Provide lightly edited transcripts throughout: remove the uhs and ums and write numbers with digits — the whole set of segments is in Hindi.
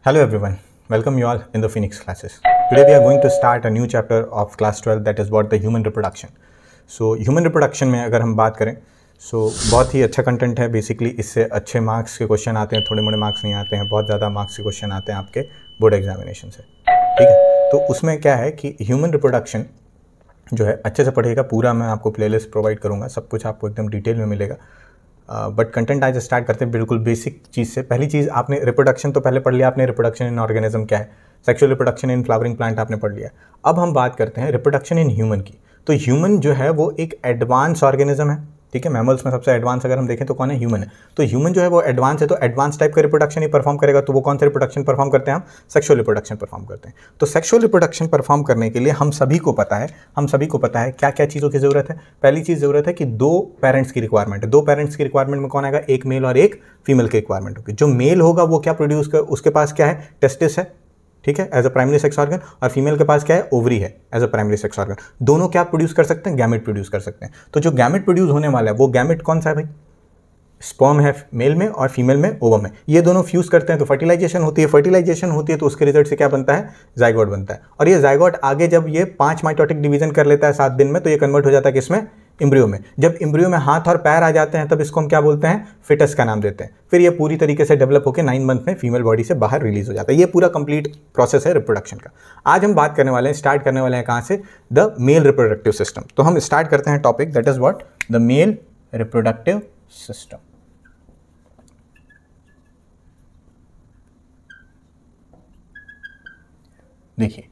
Hello everyone, welcome you all in the Phoenix classes. Today we are going to start a new chapter of class 12 that is about the human reproduction. So human reproduction में अगर हम बात करें बहुत ही अच्छा कंटेंट है. बेसिकली इससे अच्छे मार्क्स के क्वेश्चन आते हैं, थोड़े मोड़े मार्क्स नहीं आते हैं, बहुत ज़्यादा मार्क्स के क्वेश्चन आते हैं आपके बोर्ड एग्जामिनेशन से. ठीक है, तो उसमें क्या है कि ह्यूमन रिप्रोडक्शन जो है अच्छे से पढ़ेगा. पूरा मैं आपको प्लेलिस्ट प्रोवाइड करूँगा, सब कुछ आपको एकदम डिटेल में मिलेगा. बट कंटेंट आज स्टार्ट करते हैं बिल्कुल बेसिक चीज़ से. पहली चीज़, आपने रिप्रोडक्शन तो पहले पढ़ लिया आपने, रिप्रोडक्शन इन ऑर्गेनिज्म क्या है, sexual reproduction in flowering plant आपने पढ़ लिया. अब हम बात करते हैं रिप्रोडक्शन इन ह्यूमन की. तो ह्यूमन जो है वो एक एडवांस ऑर्गेनिज्म है. ठीक है, मैमल्स में सबसे एडवांस अगर हम देखें तो कौन है, ह्यूमन है. तो ह्यूमन जो है वो एडवांस है, तो एडवांस टाइप का रिप्रोडक्शन ही परफॉर्म करेगा. तो वो कौन सा रिप्रोडक्शन परफॉर्म करते हैं, हम सेक्सुअल रिप्रोडक्शन परफॉर्म करते हैं. तो सेक्सुअल रिप्रोडक्शन परफॉर्म करने के लिए हम सभी को पता है क्या क्या चीज़ों की ज़रूरत है. पहली चीज़ ज़रूरत है कि दो पेरेंट्स की रिक्वायरमेंट है. दो पेरेंट्स की रिक्वायरमेंट में कौन आएगा, एक मेल और एक फीमेल की रिक्वायरमेंट होगी. जो मेल होगा वो क्या प्रोड्यूस कर, उसके पास क्या है, टेस्टिस है. ठीक है, as a primary sex organ. और फीमेल के पास क्या है, ओवरी है as a primary sex organ. दोनों क्या प्रोड्यूस कर सकते हैं, गैमेट प्रोड्यूस कर सकते हैं. तो जो गैमेट प्रोड्यूस होने वाला है वो गैमेट कौन सा है भाई, स्पर्म है मेल में और फीमेल में ओवम में. ये दोनों फ्यूज करते हैं तो फर्टिलाइजेशन होती है. तो उसके रिजल्ट से क्या बनता है, जाइगोट बनता है. और ये जाइगोट आगे जब ये 5 माइटोटिक डिवीजन कर लेता है 7 दिन में, तो ये कन्वर्ट हो जाता है किसमें, एम्ब्रियो में. जब एम्ब्रियो में हाथ और पैर आ जाते हैं तब इसको हम क्या बोलते हैं, फिटस का नाम देते हैं. फिर ये पूरी तरीके से डेवलप होकर 9 मंथ में फीमेल बॉडी से बाहर रिलीज हो जाता है. ये पूरा कंप्लीट प्रोसेस है रिप्रोडक्शन का. आज हम बात करने वाले हैं, स्टार्ट करने वाले हैं कहाँ से, द मेल रिप्रोडक्टिव सिस्टम. तो हम स्टार्ट करते हैं topic, that is what, the mail reproductive system. देखिए,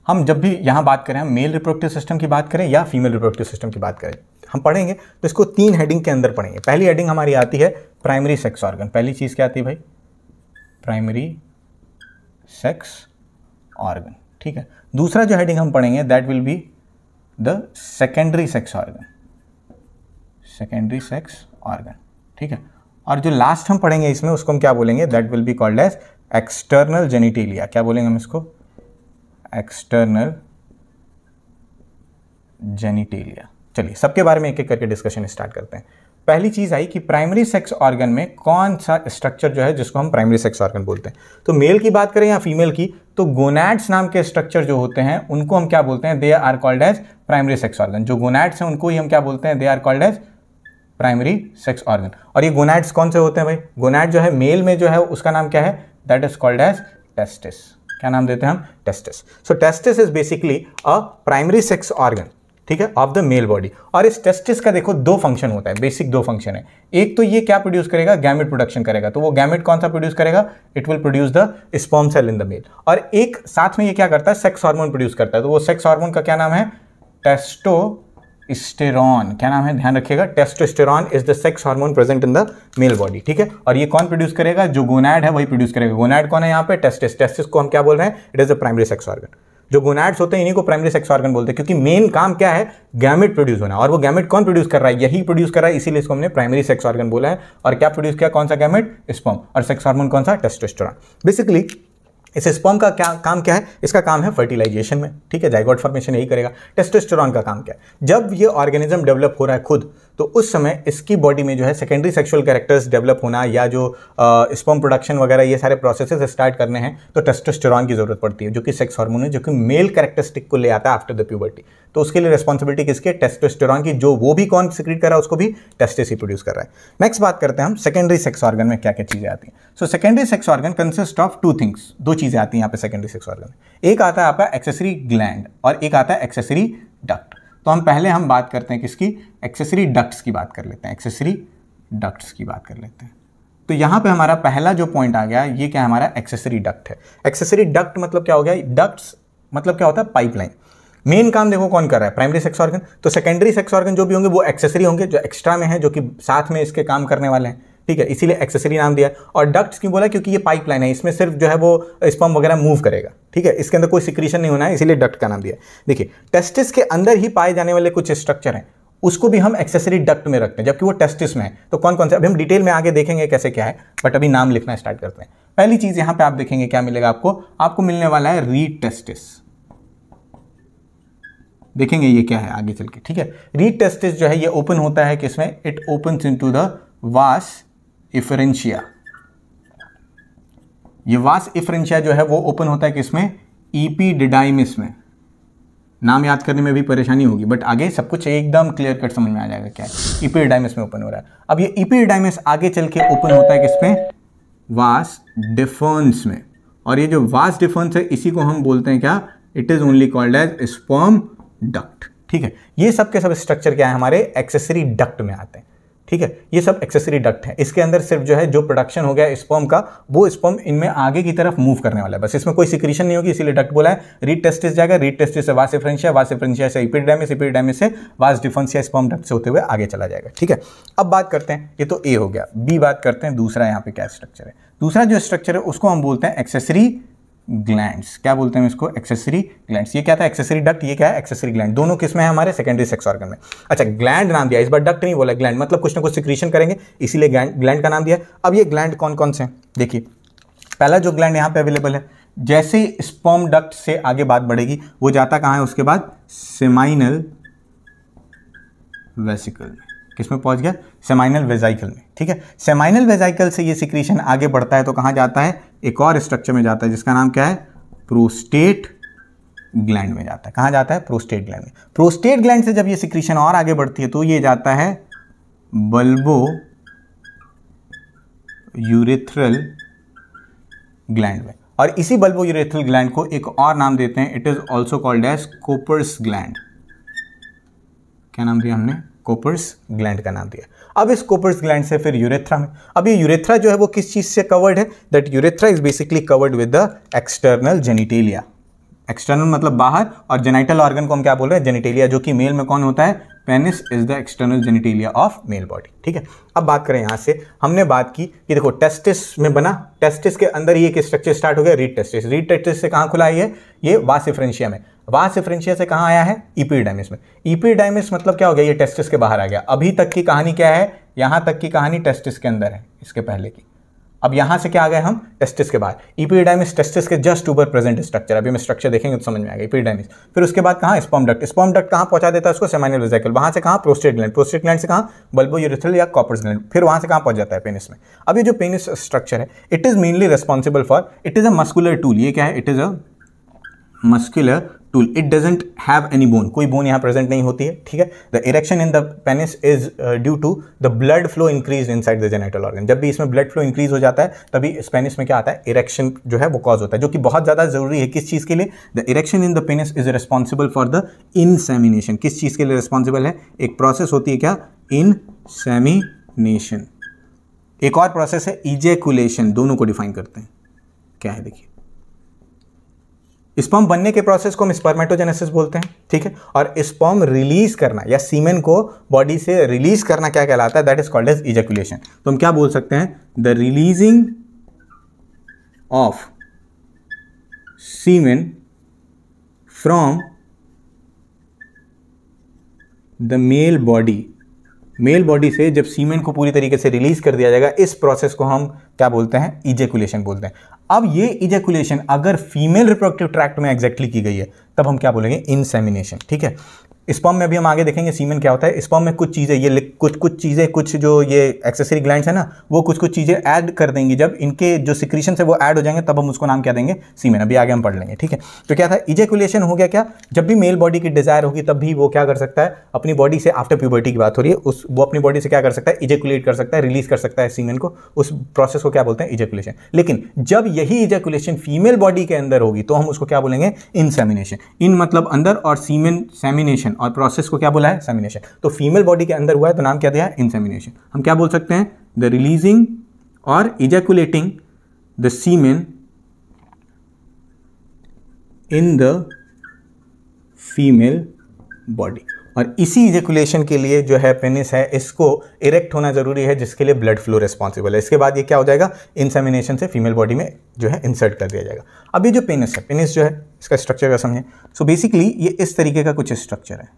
हम जब भी यहाँ बात करें, हम मेल रिप्रोडक्टिव सिस्टम की बात करें या फीमेल रिप्रोडक्टिव सिस्टम की बात करें, हम पढ़ेंगे तो इसको 3 हेडिंग के अंदर पढ़ेंगे. पहली हेडिंग हमारी आती है प्राइमरी सेक्स ऑर्गन. पहली चीज़ क्या आती है भाई, प्राइमरी सेक्स ऑर्गन. ठीक है, दूसरा जो हेडिंग हम पढ़ेंगे that will be the secondary sex organ. Secondary sex organ. ठीक है, और जो लास्ट हम पढ़ेंगे इसमें उसको हम क्या बोलेंगे, that will be called as external genitalia. क्या बोलेंगे हम इसको, एक्सटर्नल जेनिटेलिया. चलिए सबके बारे में एक एक करके डिस्कशन स्टार्ट करते हैं. पहली चीज आई कि प्राइमरी सेक्स ऑर्गन में कौन सा स्ट्रक्चर जो है जिसको हम प्राइमरी सेक्स ऑर्गन बोलते हैं. तो मेल की बात करें या फीमेल की, तो गोनैड्स नाम के स्ट्रक्चर जो होते हैं उनको हम क्या बोलते हैं, they are called as primary sex organ. जो गोनैड्स हैं उनको ही हम क्या बोलते हैं, they are called as primary sex organ. और ये गोनैड्स कौन से होते हैं भाई, गोनैड जो है मेल में जो है उसका नाम क्या है, that is called as testis. क्या नाम देते हैं हम, testis. So testis is basically a primary sex organ, ठीक है, ऑफ द मेल बॉडी. और इस टेस्टिस का देखो 2 फंक्शन होता है, बेसिक 2 फंक्शन है. एक तो ये क्या प्रोड्यूस करेगा, गैमेट प्रोडक्शन करेगा. तो वो गैमेट कौन सा प्रोड्यूस करेगा, it will produce the sperm cell in the male. और एक साथ में ये क्या करता है, सेक्स हार्मोन प्रोड्यूस करता है. तो वो सेक्स हार्मोन का क्या नाम है, टेस्टोस्टेरॉन. क्या नाम है, ध्यान रखिएगा, testosterone is the sex hormone present in the male body. ठीक है, और ये कौन प्रोड्यूस करेगा, जो गोनैड है वही प्रोड्यूस करेगा. गोनैड कौन है यहाँ पे, टेस्टिस. टेस्टिस को हम क्या बोल रहे हैं, it is a primary sex organ. जो गोनैड्स होते हैं इन्हीं को प्राइमरी सेक्स ऑर्गन बोलते हैं, क्योंकि मेन काम क्या है, गैमेट प्रोड्यूस होना. और वो गैमेट कौन प्रोड्यूस कर रहा है, यही प्रोड्यूस कर रहा है, इसीलिए इसको हमने प्राइमरी सेक्स ऑर्गन बोला है. और क्या प्रोड्यूस किया, कौन सा गैमेट, स्पर्म. और सेक्स हार्मोन कौन सा, टेस्टोस्टेरॉन. बेसिकली इस स्पर्म का क्या काम क्या है, इसका काम है फर्टिलाइजेशन में. ठीक है, जाइगोट फॉर्मेशन यही करेगा. टेस्टोस्टेरॉन का काम क्या है, जब ये ऑर्गेनिज्म डेवलप हो रहा है खुद, तो उस समय इसकी बॉडी में जो है सेकेंडरी सेक्सुअल कैरेक्टर्स डेवलप होना या जो स्पर्म प्रोडक्शन वगैरह ये सारे प्रोसेसेस स्टार्ट करने हैं, तो टेस्टोस्टेरॉन की जरूरत पड़ती है, जो कि सेक्स हार्मोन है, जो कि मेल कैरेक्टरिस्टिक को ले आता है आफ्टर द प्यूबर्टी. तो उसके लिए रिस्पॉन्सिबिलिटी किसकी, टेस्टोस्टेरॉन की, जो वो भी कौन सिक्रीट कर रहा है, उसको भी टेस्टिस ही प्रोड्यूस कर रहा है. नेक्स्ट बात करते हैं हम सेकेंडरी सेक्स ऑर्गन में क्या क्या चीजें आती हैं. So secondary sex organ consist of 2 things. 2 चीजें आती हैं यहाँ पे सेकेंडरी सेक्स ऑर्गन. एक आता है आपका एक्सेसरी ग्लैंड और एक आता है एक्सेसरी डक्ट. तो हम पहले बात करते हैं किसकी, एक्सेसरी डक्ट्स की बात कर लेते हैं. एक्सेसरी डक्ट्स की बात कर लेते हैं. तो यहाँ पे हमारा पहला जो पॉइंट आ गया, ये क्या हमारा एक्सेसरी डक्ट है. एक्सेसरी डक्ट मतलब क्या हो गया, डक्ट्स मतलब क्या होता है, पाइपलाइन. मेन काम देखो कौन कर रहा है, प्राइमरी सेक्स ऑर्गन. तो सेकेंडरी सेक्स ऑर्गन जो भी होंगे वो एक्सेसरी होंगे, जो एक्स्ट्रा में है, जो कि साथ में इसके काम करने वाले हैं. ठीक है, इसीलिए एक्सेसरी नाम दिया. और डक्ट्स क्यों बोला, क्योंकि ये पाइपलाइन है, इसमें सिर्फ जो है वो स्पर्म वगैरह मूव करेगा. ठीक है, इसके अंदर कोई सिक्रीशन नहीं होना है, इसीलिए डक्ट का नाम दिया. देखिए, टेस्टिस के अंदर ही पाए जाने वाले कुछ स्ट्रक्चर हैं, उसको भी हम एक्सेसरी डक्ट में रखते हैं, जबकि वो टेस्टिस में है. तो कौन कौन से, अभी हम डिटेल में आगे देखेंगे कैसे क्या है, बट अभी नाम लिखना स्टार्ट करते हैं. पहली चीज यहाँ पे आप देखेंगे क्या मिलेगा आपको मिलने वाला है रीड टेस्टिस. देखेंगे ये क्या है आगे चल के. ठीक है, रीड टेस्टिस जो है ये ओपन होता है किसमें, इट ओपन्स इनटू द वास इफरेंशिया. ये वास इफ्रेंशिया जो है वो ओपन होता है किसमें, इपीडिडाइमिस में। नाम याद करने में भी परेशानी होगी बट आगे सब कुछ एकदम क्लियर कट समझ में आ जाएगा क्या है। इपीडिडाइमिस में ओपन हो रहा है। अब ये इपीडिडाइमिस आगे चल के ओपन होता है किसमें, वास डिफरेंस में। और ये जो वास डिफरेंस है इसी को हम बोलते हैं क्या, it is only called as sperm duct. ठीक है, ये सब के सब स्ट्रक्चर क्या है, हमारे एक्सेसरी डक्ट में आते हैं। ठीक है, ये सब एक्सेसरी डक्ट है। इसके अंदर सिर्फ जो है जो प्रोडक्शन हो गया स्पर्म का, वो स्पर्म इनमें आगे की तरफ मूव करने वाला है, बस इसमें कोई सिक्रीशन नहीं होगी, इसीलिए डक्ट बोला है। रीड टेस्टिस जाएगा, रीड टेस्टिस से वास डिफरेंशिया, वास डिफरेंशिया से इपीडिडाइमिस, इपीडिडाइमिस से वास डिफरेंशिया स्पर्म डक्ट से होते हुए आगे चला जाएगा। ठीक है, अब बात करते हैं, ये तो ए हो गया, बी बात करते हैं दूसरा यहाँ पे क्या स्ट्रक्चर है। दूसरा जो स्ट्रक्चर है उसको हम बोलते हैं एक्सेसरी ग्लैंड्स। क्या बोलते हैं इसको, एक्सेसरी ग्लैंड्स। ये क्या था, एक्सेसरी डक्ट, ये क्या है, एक्सेसरी ग्लैंड। दोनों किस में है, हमारे सेकेंडरी सेक्स ऑर्गन में। अच्छा, ग्लैंड नाम दिया, इस बार डक्ट नहीं बोला, ग्लैंड मतलब कुछ ना कुछ सिक्रीशन करेंगे, इसीलिए ग्लैंड का नाम दिया। अब ये ग्लैंड कौन कौन से हैं, देखिए पहला जो ग्लैंड यहाँ पे अवेलेबल है, जैसे ही स्पर्म डक्ट से आगे बात बढ़ेगी वो जाता कहाँ है, उसके बाद सेमाइनल वेसिकल में। किसमें पहुंच गया, सेमाइनल वेजाइकल में। ठीक है, सेमाइनल वेजाइकल से ये सिक्रीशन आगे बढ़ता है तो कहाँ जाता है, एक और स्ट्रक्चर में जाता है जिसका नाम क्या है, प्रोस्टेट ग्लैंड में जाता है। कहाँ जाता है, प्रोस्टेट ग्लैंड में। प्रोस्टेट ग्लैंड से जब ये सिक्रीशन और आगे बढ़ती है तो ये जाता है बल्बो यूरेथ्रल ग्लैंड में। और इसी बल्बो यूरेथ्रल ग्लैंड को एक और नाम देते हैं, it is also called as Cowper's gland. क्या नाम दिया हमने, कोपर्स ग्लैंड का नाम दिया। अब इस कोपर्स ग्लैंड से फिर यूरेथ्रा में। अब ये यूरेथ्रा जो है वो किस चीज से कवर्ड है, that urethra is basically covered with the external genitalia. External मतलब बाहर, और जेनिटल ऑर्गन को हम क्या बोल रहे हैं, जेनिटेलिया, जो कि मेल में कौन होता है, penis is the external genitalia of male body. ठीक है, अब बात करें यहाँ से, हमने बात की कि देखो टेस्टिस में बना, टेस्टिस के अंदर ये एक स्ट्रक्चर स्टार्ट हो गया, रीड टेस्टिस। रीड टेस्टिस से कहाँ खुला है ये वास डिफरेंशिया में। वास डिफरेंशिया से कहाँ आया है, इपीडिडाइमिस में। इपीडिडाइमिस मतलब क्या हो गया, ये टेस्टिस के बाहर आ गया। अभी तक की कहानी क्या है, यहाँ तक की कहानी टेस्टिस के अंदर है, इसके पहले की। अब यहां से क्या आ गए हम, टेस्टिस के बाहर। इपीडिडाइमिस टेस्टिस के जस्ट ऊपर प्रेजेंट स्ट्रक्चर, अभी हम स्ट्रक्चर देखेंगे तो समझ में आएगा। इपीडिडाइमिस, फिर उसके बाद कहाँ, स्पर्म डक्ट। स्पर्म डक्ट कहाँ पहुंचा देता है उसको, सेमाइनल वेसिकल। वहां से कहाँ, प्रोस्टेट ग्लैंड। प्रोस्टेट ग्लैंड से कहाँ, बल्बो यूरेथ्रल या कॉपर्स ग्लैंड। फिर वहां से कहाँ पहुंच जाता है, पेनिस में। अब ये जो पेनिस स्ट्रक्चर है, it is mainly responsible for, it is a muscular tool. ये क्या है, it is a muscular tool. It doesn't have any bone, कोई बोन यहाँ प्रेजेंट नहीं होती है। ठीक है, the erection in the penis is due to the blood flow increase inside the genital organ. जब भी इसमें ब्लड फ्लो इंक्रीज हो जाता है तभी इस पेनिस में क्या आता है, इरेक्शन जो है वो कॉज होता है, जो कि बहुत ज़्यादा जरूरी है। किस चीज़ के लिए, the erection in the penis is responsible for the insemination. किस चीज़ के लिए रिस्पॉन्सिबल है, एक प्रोसेस होती है क्या, इंसेमिनेशन। एक और प्रोसेस है इजैकुलेशन। दोनों को डिफाइन करते हैं, क्या है देखिए। स्पर्म बनने के प्रोसेस को हम स्पर्मेटोजेनेसिस बोलते हैं। ठीक है, और स्पर्म रिलीज करना या सीमेन को बॉडी से रिलीज करना क्या कहलाता है, that is called as ejaculation. तो हम क्या बोल सकते हैं, the releasing of semen from the male body. Male body से जब सीमेन को पूरी तरीके से रिलीज कर दिया जाएगा, इस प्रोसेस को हम क्या बोलते हैं, इजैकुलेशन बोलते हैं। अब ये इजैकुलेशन अगर फीमेल रिप्रोडक्टिव ट्रैक्ट में एग्जैक्टली की गई है तब हम क्या बोलेंगे, इंसेमिनेशन। ठीक है, स्पर्म में भी हम आगे देखेंगे सीमेन क्या होता है। स्पर्म में कुछ चीज़ें, ये कुछ चीज़ें, कुछ जो ये एक्सेसरी ग्लैंड्स है ना, वो कुछ चीज़ें ऐड कर देंगी। जब इनके जो सिक्रीशन है वो ऐड हो जाएंगे तब हम उसको नाम क्या देंगे, सीमेन। अभी आगे हम पढ़ लेंगे। ठीक है, तो क्या था, इजैकुलेशन हो गया क्या, जब भी मेल बॉडी की डिजायर होगी तब भी वो क्या कर सकता है, अपनी बॉडी से, आफ्टर प्यूबर्टी की बात हो रही है, वो अपनी बॉडी से क्या कर सकता है, इजैकुलेट कर सकता है, रिलीज कर सकता है सीमेन को। उस प्रोसेस को क्या बोलते हैं, इजैकुलेशन। लेकिन जब यही इजैकुलेशन फीमेल बॉडी के अंदर होगी तो हम उसको क्या बोलेंगे, इंसेमिनेशन। इन मतलब अंदर, और सीमेन सेमिनेशन, और प्रोसेस को क्या बोला है, सेमिनेशन। तो फीमेल बॉडी के अंदर हुआ है तो नाम क्या दिया है, इंसेमिनेशन। हम क्या बोल सकते हैं, द रिलीजिंग और ejaculating the semen in the female body. और इसी इजैकुलेशन के लिए जो है पेनिस है, इसको इरेक्ट होना जरूरी है, जिसके लिए ब्लड फ्लो रिस्पॉन्सिबल है। इसके बाद ये क्या हो जाएगा, इंसेमिनेशन से फीमेल बॉडी में जो है इंसर्ट कर दिया जाएगा। अब ये जो पेनिस है, पेनिस जो है इसका स्ट्रक्चर का समझें। सो बेसिकली ये इस तरीके का कुछ स्ट्रक्चर है।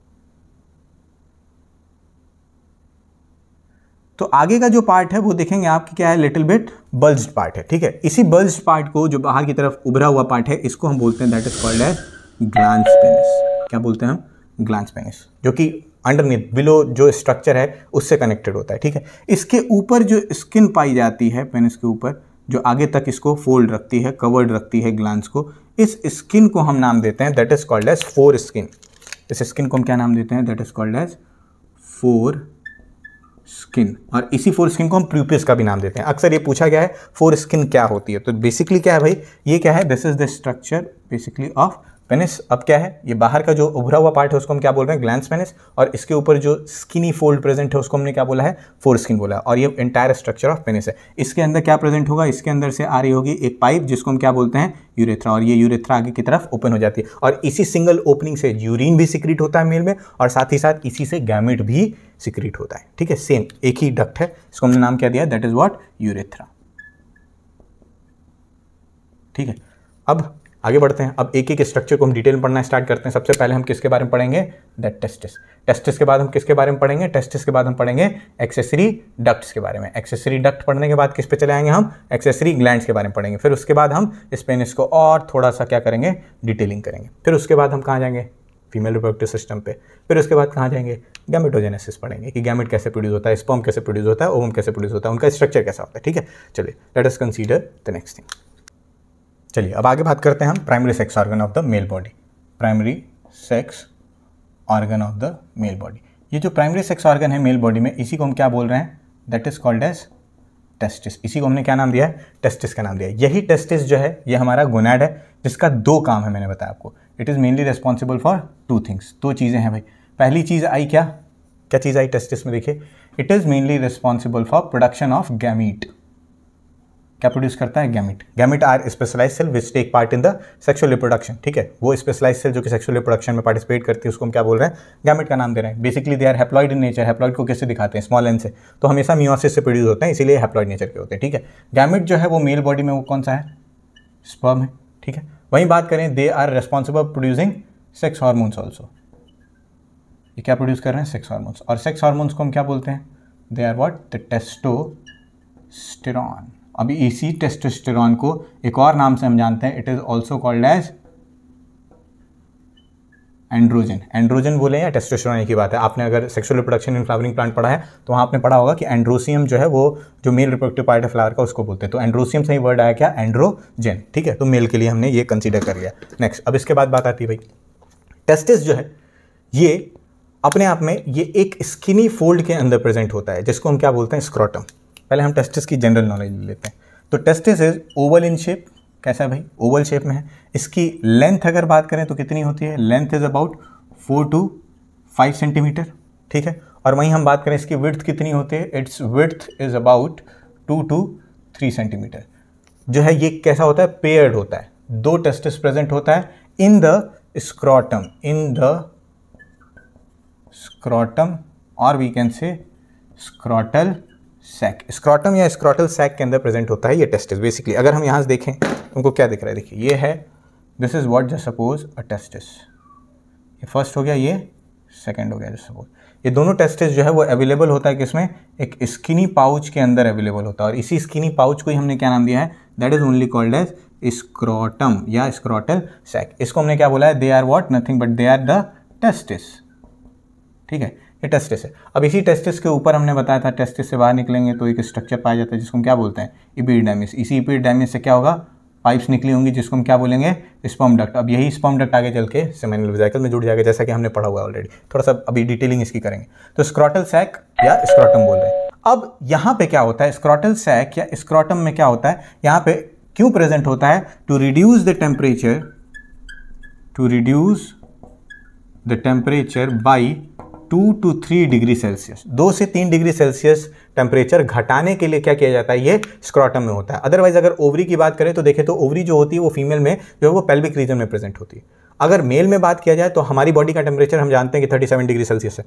तो आगे का जो पार्ट है वो देखेंगे आपकी क्या है, लिटिल बिट बल्ज्ड पार्ट है। ठीक है, इसी बल्ज्ड पार्ट को, जो बाहर की तरफ उभरा हुआ पार्ट है, इसको हम बोलते हैं, that is called as glans penis. क्या बोलते हैं हम, ग्लैंस पेनिस, जो कि अंडरनीथ बिलो जो स्ट्रक्चर है उससे कनेक्टेड होता है। ठीक है, इसके ऊपर जो स्किन पाई जाती है पेनिस के ऊपर, जो आगे तक इसको फोल्ड रखती है, कवर्ड रखती है ग्लैंड्स को, इस स्किन को हम नाम देते हैं that is called as foreskin. इस स्किन को हम क्या नाम देते हैं? That is called as foreskin. और इसी फोर स्किन को हम प्यूपिस का भी नाम देते हैं। अक्सर ये पूछा गया है फोर स्किन क्या होती है, तो बेसिकली क्या है भाई, ये क्या है? This is the structure basically of penis. अब क्या है, ये बाहर का जो उभरा हुआ पार्ट है उसको हम क्या बोल रहे हैं? Glands penis. और इसके ऊपर जो स्किनी फोल्ड प्रेजेंट है उसको हमने क्या बोला है? फोर स्किन बोला है। और ये एंटायर स्ट्रक्चर ऑफ पेनिस है। इसके अंदर क्या प्रेजेंट होगा? इसके अंदर से आ रही होगी एक पाइप जिसको हम क्या बोलते हैं? यूरेथ्रा। और ये यूरेथ्रा आगे की तरफ ओपन हो जाती है और इसी सिंगल ओपनिंग से यूरिन भी सिक्रीट होता है मेल में, और साथ ही साथ इसी से गैमेट भी सिक्रीट होता है। ठीक है, सेम एक ही डक्ट है, इसको हमने नाम क्या दिया? That is what? यूरेथ्रा। ठीक है, अब आगे बढ़ते हैं। अब एक एक स्ट्रक्चर को हम डिटेल में पढ़ना स्टार्ट करते हैं। सबसे पहले हम किसके बारे में पढ़ेंगे? That testis. टेस्टिस के बाद हम किसके बारे में पढ़ेंगे? टेस्टिस के बाद हम पढ़ेंगे एक्सेसरी डक्ट्स के बारे में। एक्सेसरी डक्ट पढ़ने के बाद किस पे चले आएंगे हम? एक्सेसरी ग्लैंड्स के बारे में पढ़ेंगे। फिर उसके बाद हम इस पेनिस को और थोड़ा सा क्या करेंगे? डिटेलिंग करेंगे। फिर उसके बाद हम कहाँ जाएंगे? फीमेल रिप्रोडक्टिव सिस्टम पे। फिर उसके बाद कहाँ जाएंगे? गैमेटोजेनेसिस पढ़ेंगे कि गैमेट कैसे प्रोड्यूस होता है, स्पर्म कैसे प्रोड्यूस होता है, ओवम कैसे प्रोड्यूस होता है, उनका स्ट्रक्चर कैसा होता है। ठीक है, चलिए let us consider the next thing. चलिए अब आगे बात करते हैं हम primary sex organ of the male body. Primary sex organ of the male body, ये जो प्राइमरी सेक्स ऑर्गन है मेल बॉडी में, इसी को हम क्या बोल रहे हैं? That is called as testis. इसी को हमने क्या नाम दिया है? टेस्टिस का नाम दिया है। यही टेस्टिस जो है ये हमारा गोनाड है, जिसका दो काम है, मैंने बताया आपको। It is mainly responsible for two things. दो चीज़ें हैं भाई। पहली चीज़ आई क्या चीज़ आई टेस्टिस में? देखिए, it is mainly responsible for production of gamete. क्या प्रोड्यूस करता है? Gamete. Gamete are specialise cell which take part in the sexual reproduction. ठीक है, वो स्पेशलाइज सेल जो कि सेक्सुअल रिप्रोडक्शन में पार्टिसिपेट करती है उसको हम क्या बोल रहे हैं? गैमिट का नाम दे रहे हैं। Basically they are haploid in nature. Haploid को कैसे दिखाते हैं? स्मॉल एन से, तो हमेशा मियोसिस से प्रोड्यूस होते हैं, इसीलिए हैप्लॉइड नेचर के होते हैं। ठीक है, गैमिट जो है वो मेल बॉडी में वो कौन सा है? स्पर्म है। ठीक है, वहीं बात करें, they are responsible producing sex hormones also. ये क्या प्रोड्यूस कर रहे हैं? Sex hormones. और सेक्स हार्मोन्स को हम क्या बोलते हैं? They are what? The testosterone. अभी इसी टेस्टोस्टेरॉन को एक और नाम से हम जानते हैं, it is also called as androgen. Androgen बोले या टेस्टोस्टेरॉन एक ही बात है। आपने अगर sexual reproduction in flowering plant पढ़ा है तो वहाँ आपने पढ़ा होगा कि एंड्रोसियम जो है वो जो मेल रिप्रोडक्टिव पार्ट है फ्लावर का उसको बोलते हैं। तो एंड्रोसियम से ही वर्ड आया क्या? एंड्रोजन। ठीक है, तो मेल के लिए हमने ये कंसीडर कर लिया। नेक्स्ट, अब इसके बाद बात आती है भाई, टेस्टिस जो है ये अपने आप में ये एक स्किनी फोल्ड के अंदर प्रेजेंट होता है, जिसको हम क्या बोलते हैं? स्क्रोटम। पहले हम टेस्टिस की जनरल नॉलेज ले लेते हैं। तो testis is oval in shape. कैसा है भाई? ओवल शेप में है। इसकी लेंथ अगर बात करें तो कितनी होती है? Length is about 4 to 5 centimetre. ठीक है, और वहीं हम बात करें इसकी विड्थ कितनी होती है? It's width is about 2 to 3 centimetre. जो है ये कैसा होता है? पेयर्ड होता है। दो टेस्टिस प्रेजेंट होता है in the scrotum, in the scrotum, और we can say scrotal sac. Scrotum या स्क्रोटल सैक के अंदर प्रेजेंट होता है ये टेस्टिस। बेसिकली अगर हम यहाँ से देखें तुमको क्या दिख रहा है? देखिए, ये है, this is what just suppose a testis. ये फर्स्ट हो गया, ये सेकंड हो गया जस्ट सपोज। ये दोनों टेस्टिस जो है वो अवेलेबल होता है किसमें? एक स्किनी पाउच के अंदर अवेलेबल होता है, और इसी स्किनी पाउच को ही हमने क्या नाम दिया है? That is only called as scrotum या स्क्रोटल सैक। इसको हमने क्या बोला है? They are what? Nothing but they are the testis. ठीक है, ये टेस्टिस है। अब इसी टेस्टिस के ऊपर हमने बताया था टेस्टिस से बाहर निकलेंगे तो एक स्ट्रक्चर पाया जाता है जिसको हम क्या बोलते हैं? एपिडर्मिस। इसी एपिडर्मिस से क्या होगा? पाइप्स निकली होंगी जिसको हम क्या बोलेंगे? Sperm duct. अब यही स्पर्म डक्ट आगे चल के सेमिनल वेसिकल में जुड़ जाएगा, जैसा कि हमने पढ़ा हुआ है ऑलरेडी। थोड़ा सा अभी डिटेलिंग इसकी करेंगे। तो स्क्रोटल सैक या स्क्रोटम बोल रहे हैं। अब यहाँ पे क्या होता है? स्क्रोटल सैक या स्क्रोटम में क्या होता है? यहाँ पे क्यों प्रेजेंट होता है? To reduce the temperature, to reduce the temperature by 2 to 3 degree Celsius. 2 से 3 डिग्री सेल्सियस टेम्परेचर घटाने के लिए क्या किया जाता है? ये स्क्रोटम में होता है। अदरवाइज अगर ओवरी की बात करें तो देखें तो ओवरी जो होती है वो फीमेल में जो है वो पेल्विक रीजन में प्रेजेंट होती है। अगर मेल में बात किया जाए तो हमारी बॉडी का टेम्परेचर हम जानते हैं कि 37 डिग्री सेल्सियस है।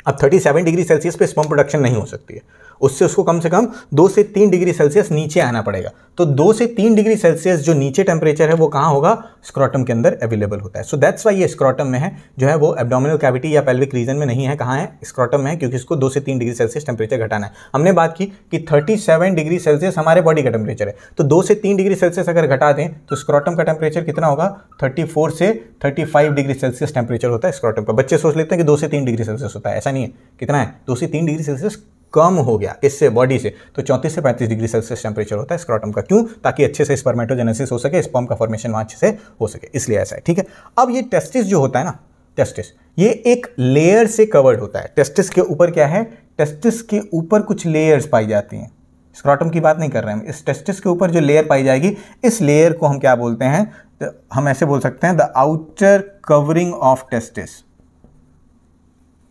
अब 37 डिग्री सेल्सियस पे स्पर्म प्रोडक्शन नहीं हो सकती है, उससे उसको कम से कम 2 से 3 डिग्री सेल्सियस नीचे आना पड़ेगा। तो 2 से 3 डिग्री सेल्सियस जो नीचे टेम्परेचर है वो कहाँ होगा? स्क्रोटम के अंदर अवेलेबल होता है। सो दैट्स वाई ये स्क्रोटम में है, जो है वो एब्डोमिनल कैविटी या पेल्विक रीजन में नहीं है। कहाँ है? स्क्रोटम में है, क्योंकि इसको 2 से 3 डिग्री सेल्सियस टेम्परेचर घटाना है। हमने बात की कि 37 डिग्री सेल्सियस हमारे बॉडी का टेम्परेचर है, तो 2 से 3 डिग्री सेल्सियस अगर घटा दें तो स्क्रोटम का टेम्परेचर कितना होगा? 34 से 35 डिग्री सेल्सियस टेम्परेचर होता है स्क्रोटम का। बच्चे सोच लेते हैं कि 2 से 3 डिग्री सेल्सियस होता है, ऐसा नहीं है। कितना है? 2 से 3 डिग्री सेल्सियस कम हो गया इससे बॉडी से, तो 34 से 35 डिग्री सेल्सियस टेम्परेचर होता है स्क्रॉटम का। क्यों? ताकि अच्छे से स्पर्मेटोजेनेसिस हो सके, स्पर्म का फॉर्मेशन वहाँ अच्छे से हो सके, इसलिए ऐसा है। ठीक है, अब ये टेस्टिस जो होता है ना, टेस्टिस ये एक लेयर से कवर्ड होता है। टेस्टिस के ऊपर क्या है? टेस्टिस के ऊपर कुछ लेयर्स पाई जाती हैं। स्क्रॉटम की बात नहीं कर रहे हैं, इस टेस्टिस के ऊपर जो लेयर पाई जाएगी, इस लेयर को हम क्या बोलते हैं? हम ऐसे बोल सकते हैं the outer covering of testis.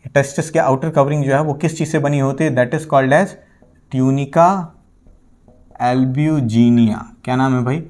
Testis के आउटर कवरिंग जो है वो किस चीज से बनी होती है? That is called as tunica albuginea. क्या नाम है भाई?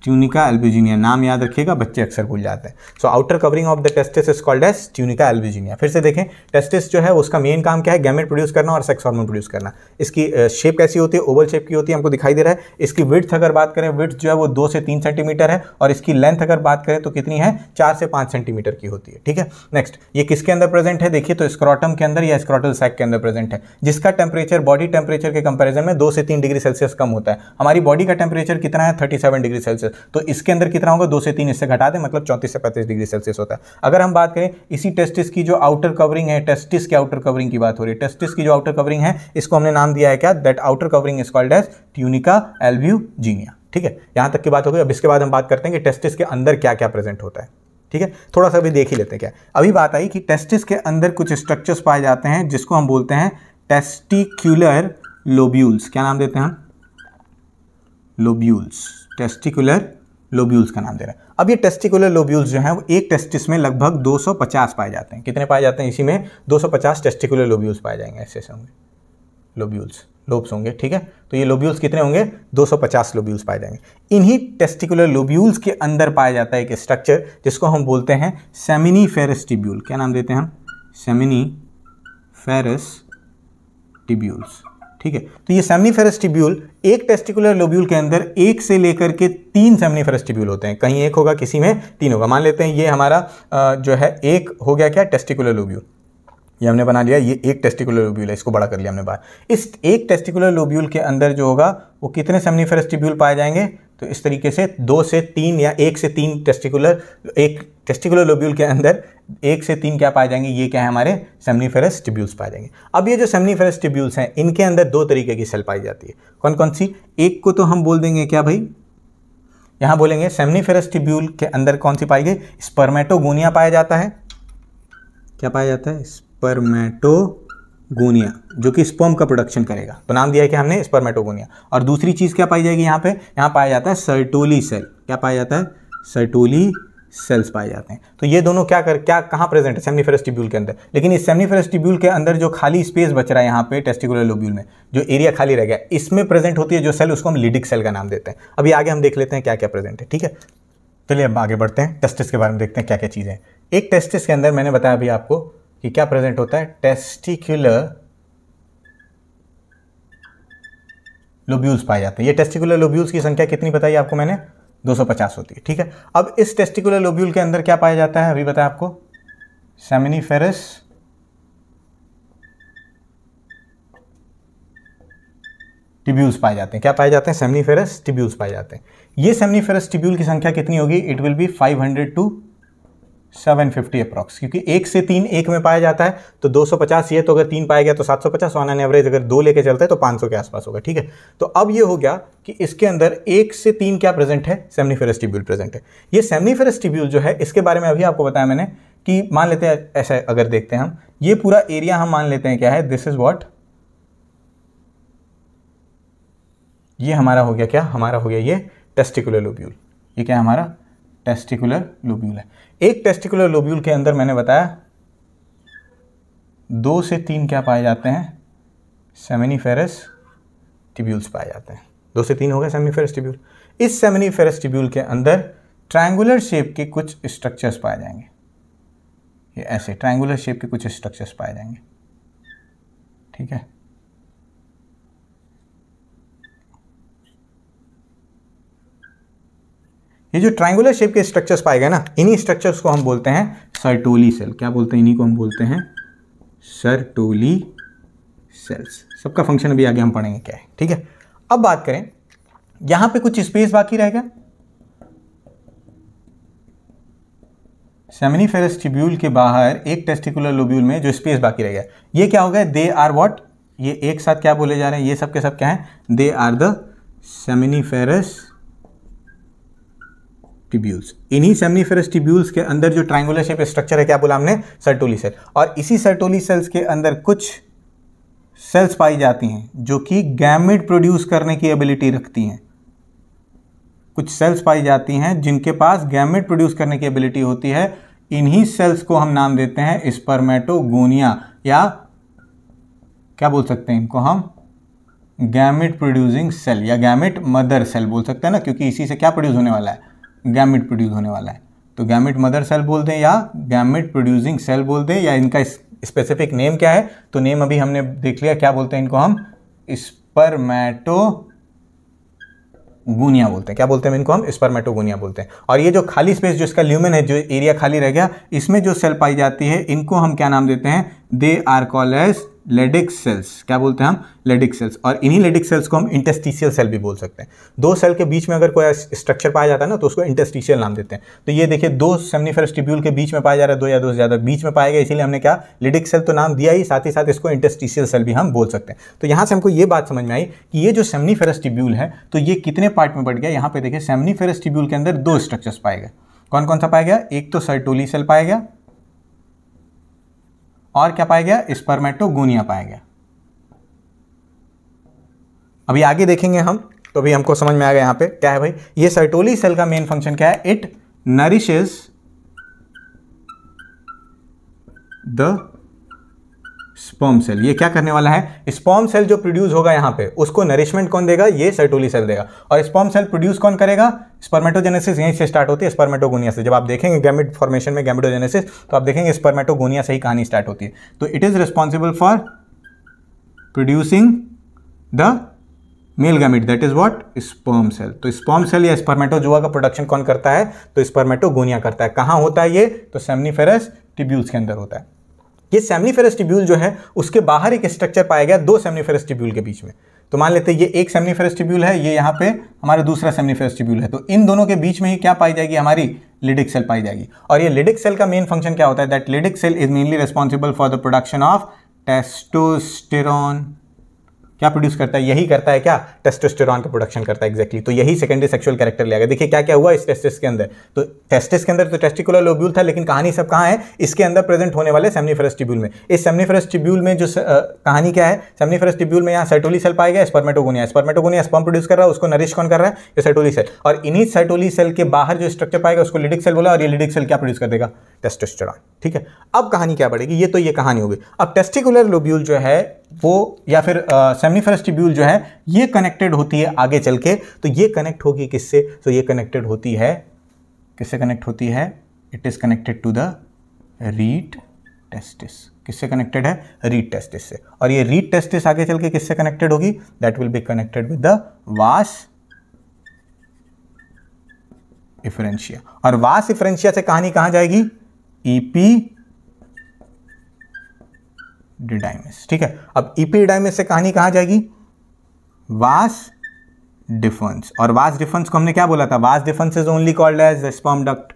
Tunica albuginea. नाम याद रखिएगा, बच्चे अक्सर भूल जाते हैं। So outer covering of the testis is called as tunica albuginea. फिर से देखें, टेस्टिस जो है उसका मेन काम क्या है? गैमेट प्रोड्यूस करना और सेक्स हार्मोन प्रोड्यूस करना। इसकी शेप कैसी होती है? ओवल शेप की होती है, हमको दिखाई दे रहा है। इसकी विड्थ अगर बात करें, विड्थ जो है वो 2 से 3 सेंटीमीटर है, और इसकी लेंथ अगर बात करें तो कितनी है? 4 से 5 सेंटीमीटर की होती है। ठीक है, नेक्स्ट, ये किसके अंदर प्रेजेंट है? देखिए तो स्क्रॉटम के अंदर या स्क्रॉटल सैक के अंदर प्रेजेंट है, जिसका टेम्परेचर बॉडी टेम्परेचर के कंपेरिजन में 2 से 3 डिग्री सेल्सियस कम होता है। हमारी बॉडी का टेम्परेचर कितना है? 37 डिग्री सेल्सियस। तो इसके अंदर कितना होगा? 2 से 3 इससे घटा दें, मतलब 34 से 35 डिग्री सेल्सियस होता है। अगर हम बात करें इसी टेस्टिस की जो आउटर कवरिंग है, टेस्टिस के आउटर कवरिंग की बात हो रही है, टेस्टिस की जो आउटर कवरिंग है, इसको हमने नाम दिया है क्या? That outer covering is called as tunica albuginea. ठीक है, यहां तक की बात हो गई। अब इसके बाद हम बात करते हैं कि टेस्टिस के अंदर क्या क्या प्रेजेंट होता है। ठीक है, थोड़ा सा भी देख ही लेते हैं। क्या अभी बात आई कि टेस्टिस के अंदर कुछ स्ट्रक्चर्स पाए जाते हैं जिसको हम बोलते हैं टेस्टिकुलर लोब्यूल्स। क्या नाम देते हैं हम? लोब्यूल्स। टेस्टिकुलर लोब्यूल्स का नाम दे रहे हैं। अब ये टेस्टिकुलर लोब्यूल्स जो हैं वो एक टेस्टिस में लगभग 250 पाए जाते हैं। कितने पाए जाते हैं? इसी में 250 टेस्टिकुलर लोब्यूल्स पाए जाएंगे। ऐसे होंगे लोब्यूल्स, लोब्स होंगे। ठीक है, तो ये लोब्यूल्स कितने होंगे? 250 लोब्यूल्स पाए जाएंगे। इन्हीं टेस्टिकुलर लोब्यूल्स के अंदर पाया जाता है एक स्ट्रक्चर जिसको हम बोलते हैं सेमिनिफेरस टिब्यूल। क्या नाम देते हैं हम? Seminiferous tubules. ठीक है, तो ये सेमिनिफेरस टिब्यूल एक टेस्टिकुलर लोब्यूल के अंदर 1 से लेकर के 3 सेमिनिफेरस टिब्यूल होते हैं। कहीं 1 होगा, किसी में 3 होगा। मान लेते हैं ये हमारा जो है एक हो गया क्या? Testicular lobule. ये हमने बना लिया, ये एक टेस्टिकुलर लोब्यूल है, इसको बड़ा कर लिया हमने बाहर। इस एक टेस्टिकुलर लोब्यूल के अंदर जो होगा वो कितने सेमिनिफेरस टिब्यूल पाए जाएंगे? तो इस तरीके से 2 से 3 या 1 से 3 एक टेस्टिकुलर लोब्यूल के अंदर 1 से 3 क्या पाए जाएंगे? ये क्या है? हमारे सेमिनिफेरस टिब्यूल्स पाए जाएंगे। अब ये जो सेमिनिफेरस टिब्यूल्स हैं, इनके अंदर 2 तरीके की सेल पाई जाती है। कौन कौन सी? एक को तो हम बोल देंगे क्या भाई? यहां बोलेंगे सेमिनिफेरस टिब्यूल के अंदर कौन सी पाई गई? स्पर्मेटोगोनिया पाया जाता है। क्या पाया जाता है? स्पर्मेटोगोनिया, जो कि स्पर्म का प्रोडक्शन करेगा, तो नाम दिया है कि हमने स्पर्मेटोगोनिया। और दूसरी चीज क्या पाई जाएगी यहाँ पे? यहाँ पाया जाता है सर्टोली सेल। क्या पाया जाता है? सर्टोली सेल्स पाए जाते हैं। तो ये दोनों क्या कहाँ प्रेजेंट है? सेमिनिफेरस टिब्यूल के अंदर। लेकिन इस सेमिनिफेरस टिब्यूल के अंदर जो खाली स्पेस बच रहा है यहाँ पे टेस्टिकुलर लोब्यूल में, जो एरिया खाली रह गया, इसमें प्रेजेंट होती है जो सेल, उसको हम लिडिक सेल का नाम देते हैं। अभी आगे हम देख लेते हैं क्या क्या प्रेजेंट है। ठीक है, चलिए अब आगे बढ़ते हैं, टेस्टिस के बारे में देखते हैं क्या क्या चीज़ें हैं। एक टेस्टिस के अंदर मैंने बताया अभी आपको कि क्या प्रेजेंट होता है? टेस्टिकुलर लोब्यूल्स पाए जाते हैं। ये टेस्टिकुलर लोब्यूल्स की संख्या कितनी बताई आपको मैंने? 250 होती है। ठीक है, अब इस टेस्टिकुलर लोब्यूल के अंदर क्या पाया जाता है? अभी बताया आपको, सेमिनिफेरस टिब्यूल्स पाए जाते हैं। क्या पाए जाते हैं? सेमिनिफेरस टिब्यूल्स पाए जाते हैं। ये सेमिनिफेरस टिब्यूल की संख्या कितनी होगी? It will be 500 to 750 approx, क्योंकि 1 से 3 एक में पाया जाता है, तो 250 ये, तो अगर 3 पाया गया तो 750, ऑन एन एवरेज अगर 2 लेके चलते हैं तो 500 के आसपास होगा। ठीक है, तो अब ये हो गया कि इसके अंदर 1 से 3 क्या प्रेजेंट है? सेमिनिफेरस टिब्यूल प्रेजेंट है। ये सेमिनिफेरस टिब्यूल जो है, इसके बारे में अभी आपको बताया मैंने कि मान लेते हैं ऐसा, अगर देखते हैं हम, ये पूरा एरिया हम मान लेते हैं क्या है? दिस इज व्हाट, ये हमारा हो गया क्या? हमारा हो गया ये टेस्टिकुलर लोब्यूल। ये क्या है? हमारा टेस्टिकुलर लोब्यूल है। एक टेस्टिकुलर लोब्यूल के अंदर मैंने बताया 2 से 3 क्या पाए जाते हैं? सेमिनिफेरस टिब्यूल्स पाए जाते हैं। 2 से 3 हो गए सेमिनिफेरस टिब्यूल। इस सेमिनिफेरस टिब्यूल के अंदर ट्रायंगुलर शेप के कुछ स्ट्रक्चर्स पाए जाएंगे। ये ऐसे ट्रायंगुलर शेप के कुछ स्ट्रक्चर्स पाए जाएंगे। ठीक है, ये जो ट्रायंगुलर शेप के स्ट्रक्चर्स पाए गए ना, इन्हीं स्ट्रक्चर्स को हम बोलते हैं सर्टोली सेल। क्या बोलते हैं? इन्हीं को हम बोलते हैं सर्टोली सेल्स। सबका फंक्शन अभी आगे हम पढ़ेंगे क्या है। ठीक है, अब बात करें, यहां पे कुछ स्पेस बाकी रह गया। सेमिनिफेरस टिब्यूल के बाहर एक टेस्टिकुलर लोब्यूल में जो स्पेस बाकी रह गया, ये क्या हो गया? They are what? ये एक साथ क्या बोले जा रहे हैं, ये सब के सब क्या है, they are the seminiferous tubules. इन्हीं सेमिनिफेरस ट्यूब्यूल्स के अंदर जो ट्रायंगुलर शेप स्ट्रक्चर है क्या बोला हमने, सर्टोली सेल। और इसी सर्टोली सेल्स के अंदर कुछ सेल्स पाई जाती हैं जो कि गैमेट प्रोड्यूस करने की एबिलिटी रखती हैं। कुछ सेल्स पाई जाती हैं जिनके पास गैमेट प्रोड्यूस करने की एबिलिटी होती है। इन्हीं सेल्स को हम नाम देते हैं स्पर्मेटोगोनिया, या क्या बोल सकते हैं इनको हम, गैमेट प्रोड्यूसिंग सेल या गैमेट मदर सेल बोल सकते हैं ना, क्योंकि इसी से क्या प्रोड्यूस होने वाला है, गैमेट प्रोड्यूस होने वाला है। तो गैमेट मदर सेल बोल दें या गैमेट प्रोड्यूसिंग सेल बोल दें, या इनका स्पेसिफिक नेम क्या है, तो नेम अभी हमने देख लिया, क्या बोलते हैं इनको हम, स्पर्मेटोगोनिया बोलते हैं। क्या बोलते हैं इनको हम, स्पर्मेटोगोनिया बोलते हैं। और ये जो खाली स्पेस जो इसका ल्यूमेन है, जो एरिया खाली रह गया, इसमें जो सेल पाई जाती है इनको हम क्या नाम देते हैं, they are called as Leydig cells. क्या बोलते हैं हम, लेडिक सेल्स। और इन्हीं लेडिक सेल्स को हम इंटरस्टिशियल सेल भी बोल सकते हैं। दो सेल के बीच में अगर कोई स्ट्रक्चर पाया जाता है ना, तो उसको इंटरस्टिशियल नाम देते हैं। तो ये देखिए, दो सेमिनिफेरस ट्यूब्यूल के बीच में पाया जा रहा है, दो या दो से ज़्यादा बीच में पाया गया, इसीलिए हमने क्या, लेडिक सेल तो नाम दिया ही, साथ इसको इंटरस्टिशियल सेल भी हम बोल सकते हैं। तो यहाँ से हमको ये बात समझ में आई कि ये जो सेमिनिफेरस ट्यूब्यूल है, तो ये कितने पार्ट में बढ़ गया। यहाँ पे देखिए, सेमिनिफेरस ट्यूब्यूल के अंदर दो स्ट्रक्चर्स पाए गए। कौन कौन सा पाया गया, एक तो सर्टोली सेल पाया गया, और क्या पाया गया, स्पर्मेटोगोनिया पाया गया। अभी आगे देखेंगे हम, तो अभी हमको समझ में आ गया यहाँ पे क्या है भाई, ये सर्टोली सेल का मेन फंक्शन क्या है, it nourishes the sperm cell. ये क्या करने वाला है, स्पर्म सेल जो प्रोड्यूस होगा यहाँ पे, उसको नरिशमेंट कौन देगा, ये सर्टोली सेल देगा। और स्पर्म सेल प्रोड्यूस कौन करेगा, स्पर्मेटोजेनेसिस यहीं से स्टार्ट होती है, स्पर्मेटोगोनिया से। जब आप देखेंगे गैमेट फॉर्मेशन में गैमेटोजेनेसिस, तो आप देखेंगे स्पर्मेटोगोनिया से ही कहानी स्टार्ट होती है। तो it is responsible for producing the male gamete, that is what, sperm cell. तो स्पर्म सेल या स्पर्मेटोजोआ का प्रोडक्शन कौन करता है, तो स्पर्मेटोगोनिया करता है। कहाँ होता है ये, तो सेमिनिफेरस ट्यूब्यूल्स के अंदर होता है। ये सेमिनिफेरस ट्यूब्यूल जो है, उसके बाहर एक स्ट्रक्चर पाया गया दो सेमिनिफेरस ट्यूब्यूल के बीच में। तो मान लेते हैं ये एक सेमिनिफेरस ट्यूब्यूल है, ये यहाँ पे हमारा दूसरा सेमिनिफेरस ट्यूब्यूल है। तो इन दोनों के बीच में ही क्या पाई जाएगी, हमारी लिडिक सेल पाई जाएगी। और ये लिडिक सेल का मेन फंक्शन क्या होता है, that Leydig cell is mainly responsible for the production of testosterone. क्या प्रोड्यूस करता है, यही करता है क्या, टेस्टोस्टेरॉन का प्रोडक्शन करता है एग्जैक्टली। तो यही सेकेंडरी सेक्सुअल कैरेक्टर ले आएगा। देखिए क्या क्या हुआ इस टेस्टिस के अंदर, तो टेस्टिस के अंदर तो टेस्टिकुलर लोब्यूल था, लेकिन कहानी सब कहाँ है, इसके अंदर प्रेजेंट होने वाले सेमिनिफेरस ट्यूब्यूल में। इस सेमिनिफेरस ट्यूब्यूल में जो कहानी क्या है, सेमिनिफेरस ट्यूब्यूल में यहाँ सर्टोली सेल पाया गया, स्पर्मेटोगोनिया स्पर्म प्रोड्यूस कर रहा है, उसको नरिश कौन कर रहा है, ये सर्टोली सेल। और इन्हीं सर्टोली सेल के बाहर जो स्ट्रक्चर पाएगा उसको लिडिक सेल बोला, और ये लिडिक सेल क्या प्रोड्यूस कर देगा, टेस्टोस्टेरॉन। ठीक है, अब कहानी क्या बढ़ेगी, ये तो ये कहानी होगी। अब टेस्टिकुलर लोब्यूल जो है वो, या फिर सेमिनिफेरस ट्यूब्यूल जो है, ये कनेक्टेड होती है आगे चल के। तो ये कनेक्ट होगी किससे, तो ये कनेक्टेड होती है, किससे कनेक्ट होती है, it is connected to the rete testis. किससे कनेक्टेड है, रीट टेस्टिस से। और ये रीट टेस्टिस आगे चल के किससे कनेक्टेड होगी, that will be connected with the वास इफरेंशिया। और वास इफरेंशिया से कहानी कहां जाएगी, इपीडिडाइमिस। ठीक है, अब इपीडिडाइमिस से कहानी कहां जाएगी, वास डिफरेंस। और वास डिफरेंस को हमने क्या बोला था, vas deferens is only called as sperm duct.